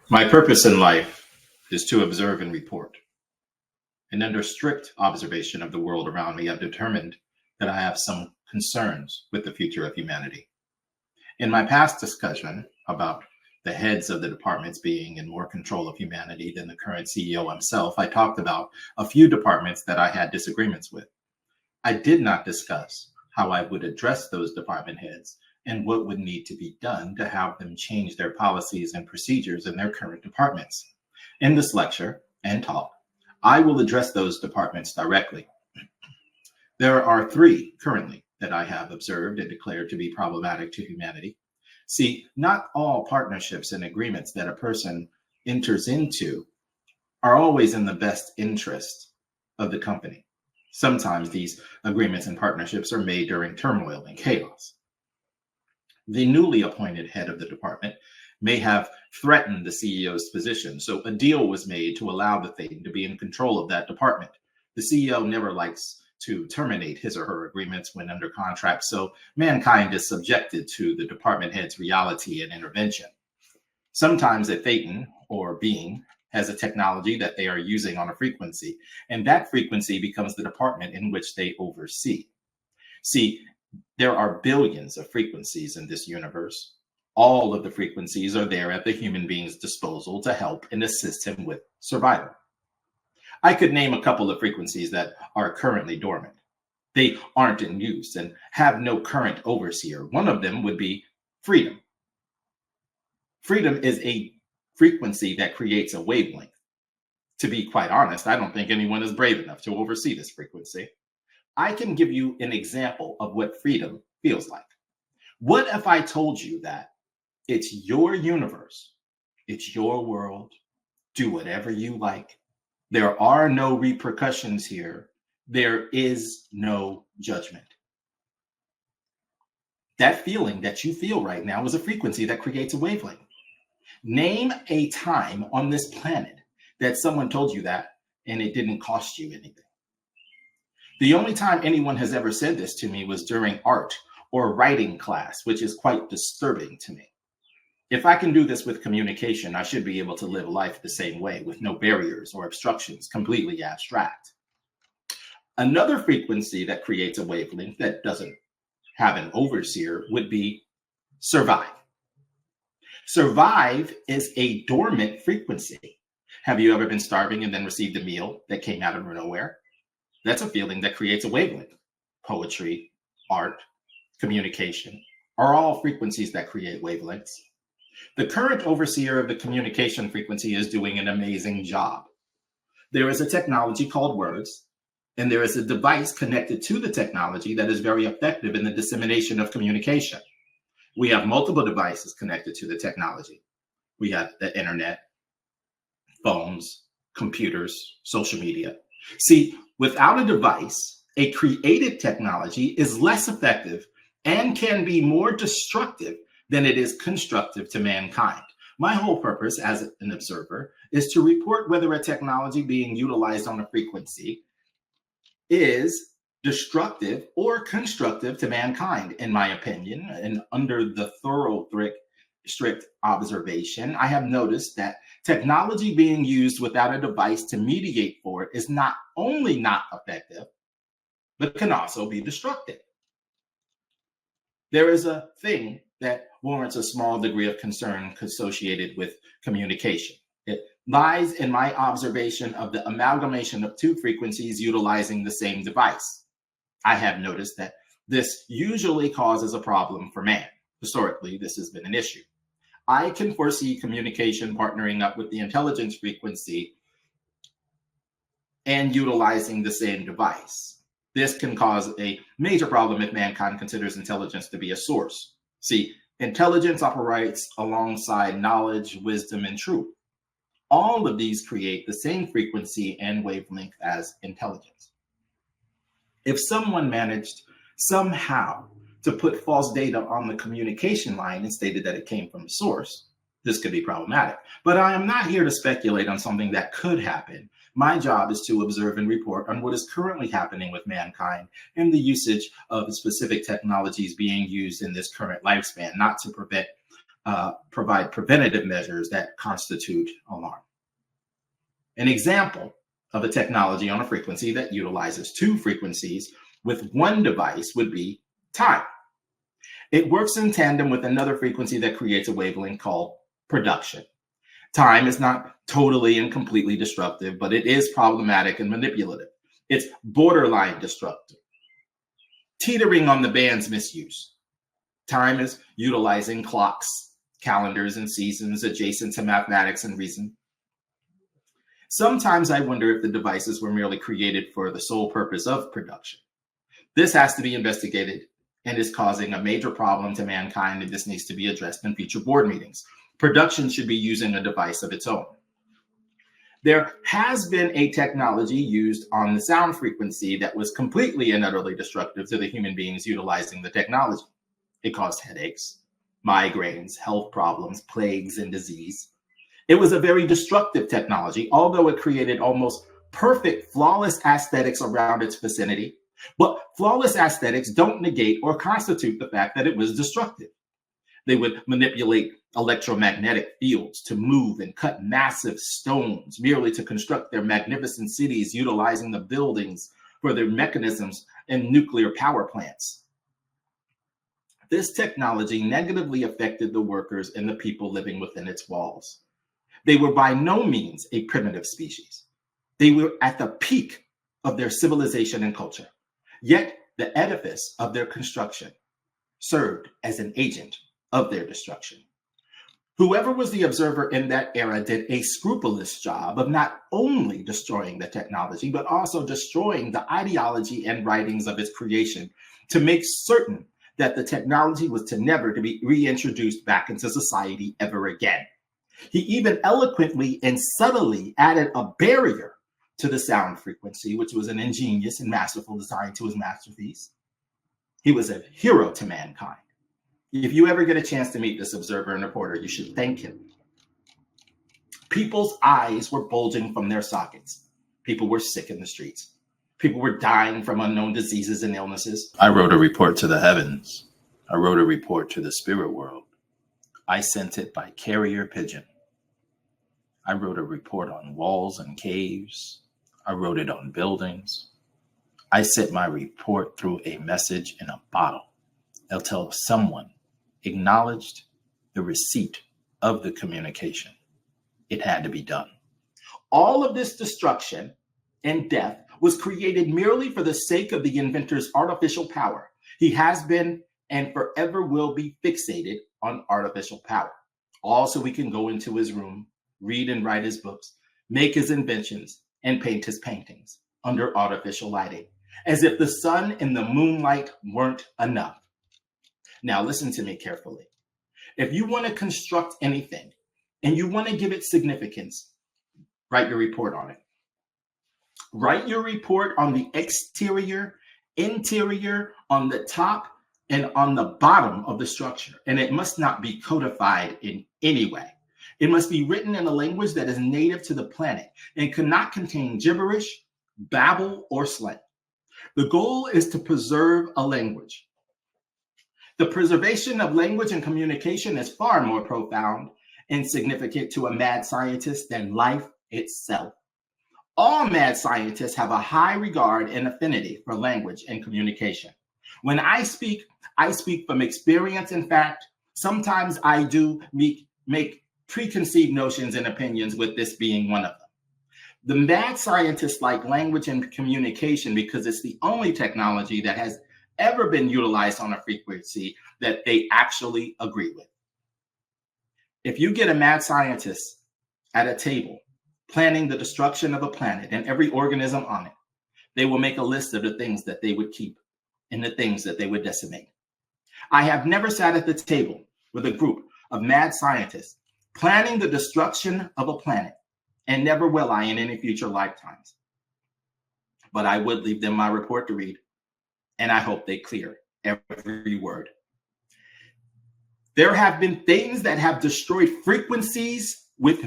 My purpose in life is to observe and report. And under strict observation of the world around me, I've determined that I have some concerns with the future of humanity. In my past discussion about the heads of the departments being in more control of humanity than the current CEO himself, I talked about a few departments that I had disagreements with. I did not discuss how I would address those department heads and what would need to be done to have them change their policies and procedures in their current departments. In this lecture and talk, I will address those departments directly. There are three currently that I have observed and declared to be problematic to humanity. See, not all partnerships and agreements that a person enters into are always in the best interest of the company. Sometimes these agreements and partnerships are made during turmoil and chaos. The newly appointed head of the department may have threatened the CEO's position, so a deal was made to allow the Thetan to be in control of that department. The CEO never likes to terminate his or her agreements when under contract, so mankind is subjected to the department head's reality and intervention. Sometimes a Thetan or being has a technology that they are using on a frequency, and that frequency becomes the department in which they oversee. See, there are billions of frequencies in this universe. All of the frequencies are there at the human being's disposal to help and assist him with survival. I could name a couple of frequencies that are currently dormant. They aren't in use and have no current overseer. One of them would be freedom. Freedom is a frequency that creates a wavelength. To be quite honest, I don't think anyone is brave enough to oversee this frequency. I can give you an example of what freedom feels like. What if I told you that it's your universe, it's your world, do whatever you like. There are no repercussions here. There is no judgment. That feeling that you feel right now is a frequency that creates a wavelength. Name a time on this planet that someone told you that and it didn't cost you anything. The only time anyone has ever said this to me was during art or writing class, which is quite disturbing to me. If I can do this with communication, I should be able to live life the same way with no barriers or obstructions, completely abstract. Another frequency that creates a wavelength that doesn't have an overseer would be survive. Survive is a dormant frequency. Have you ever been starving and then received a meal that came out of nowhere? That's a feeling that creates a wavelength. Poetry, art, communication are all frequencies that create wavelengths. The current overseer of the communication frequency is doing an amazing job. There is a technology called words, and there is a device connected to the technology that is very effective in the dissemination of communication. We have multiple devices connected to the technology. We have the internet, phones, computers, social media. See, without a device, a created technology is less effective and can be more destructive than it is constructive to mankind. My whole purpose as an observer is to report whether a technology being utilized on a frequency is destructive or constructive to mankind, in my opinion. And under the thorough, strict observation, I have noticed that technology being used without a device to mediate for it is not only not effective, but can also be destructive. There is a thing that warrants a small degree of concern associated with communication. It lies in my observation of the amalgamation of two frequencies utilizing the same device. I have noticed that this usually causes a problem for man. Historically, this has been an issue. I can foresee communication partnering up with the intelligence frequency and utilizing the same device. This can cause a major problem if mankind considers intelligence to be a source. See, intelligence operates alongside knowledge, wisdom, and truth. All of these create the same frequency and wavelength as intelligence. If someone managed somehow to put false data on the communication line and stated that it came from the source, this could be problematic. But I am not here to speculate on something that could happen. My job is to observe and report on what is currently happening with mankind and the usage of specific technologies being used in this current lifespan, not to prevent provide preventative measures that constitute alarm. An example of a technology on a frequency that utilizes two frequencies with one device would be time. It works in tandem with another frequency that creates a wavelength called production. Time is not totally and completely destructive, but it is problematic and manipulative. It's borderline destructive, teetering on the band's misuse. Time is utilizing clocks, calendars, and seasons adjacent to mathematics and reason. Sometimes I wonder if the devices were merely created for the sole purpose of production. This has to be investigated and is causing a major problem to mankind, and this needs to be addressed in future board meetings. Production should be using a device of its own. There has been a technology used on the sound frequency that was completely and utterly destructive to the human beings utilizing the technology. It caused headaches, migraines, health problems, plagues, and disease. It was a very destructive technology, although it created almost perfect, flawless aesthetics around its vicinity. But flawless aesthetics don't negate or constitute the fact that it was destructive. They would manipulate electromagnetic fields to move and cut massive stones merely to construct their magnificent cities, utilizing the buildings for their mechanisms and nuclear power plants. This technology negatively affected the workers and the people living within its walls. They were by no means a primitive species. They were at the peak of their civilization and culture. Yet the edifice of their construction served as an agent of their destruction. Whoever was the observer in that era did a scrupulous job of not only destroying the technology, but also destroying the ideology and writings of its creation to make certain that the technology was never to be reintroduced back into society ever again. He even eloquently and subtly added a barrier to the sound frequency, which was an ingenious and masterful design to his masterpiece. He was a hero to mankind. If you ever get a chance to meet this observer and reporter, you should thank him. People's eyes were bulging from their sockets. People were sick in the streets. People were dying from unknown diseases and illnesses. I wrote a report to the heavens. I wrote a report to the spirit world. I sent it by carrier pigeon. I wrote a report on walls and caves. I wrote it on buildings. I sent my report through a message in a bottle until someone acknowledged the receipt of the communication. It had to be done. All of this destruction and death was created merely for the sake of the inventor's artificial power. He has been and forever will be fixated on artificial power. All so we can go into his room, read and write his books, make his inventions, and paint his paintings under artificial lighting, as if the sun and the moonlight weren't enough. Now listen to me carefully. If you want to construct anything and you want to give it significance, write your report on it. Write your report on the exterior, interior, on the top, and on the bottom of the structure. And it must not be codified in any way. It must be written in a language that is native to the planet and cannot contain gibberish, babble, or slang. The goal is to preserve a language. The preservation of language and communication is far more profound and significant to a mad scientist than life itself. All mad scientists have a high regard and affinity for language and communication. When I speak from experience and fact. Sometimes I do make preconceived notions and opinions, with this being one of them. The mad scientists like language and communication because it's the only technology that has ever been utilized on a frequency that they actually agree with. If you get a mad scientist at a table planning the destruction of a planet and every organism on it, they will make a list of the things that they would keep and the things that they would decimate. I have never sat at the table with a group of mad scientists planning the destruction of a planet, and never will I in any future lifetimes. But I would leave them my report to read, and I hope they clear every word. There have been things that have destroyed frequencies with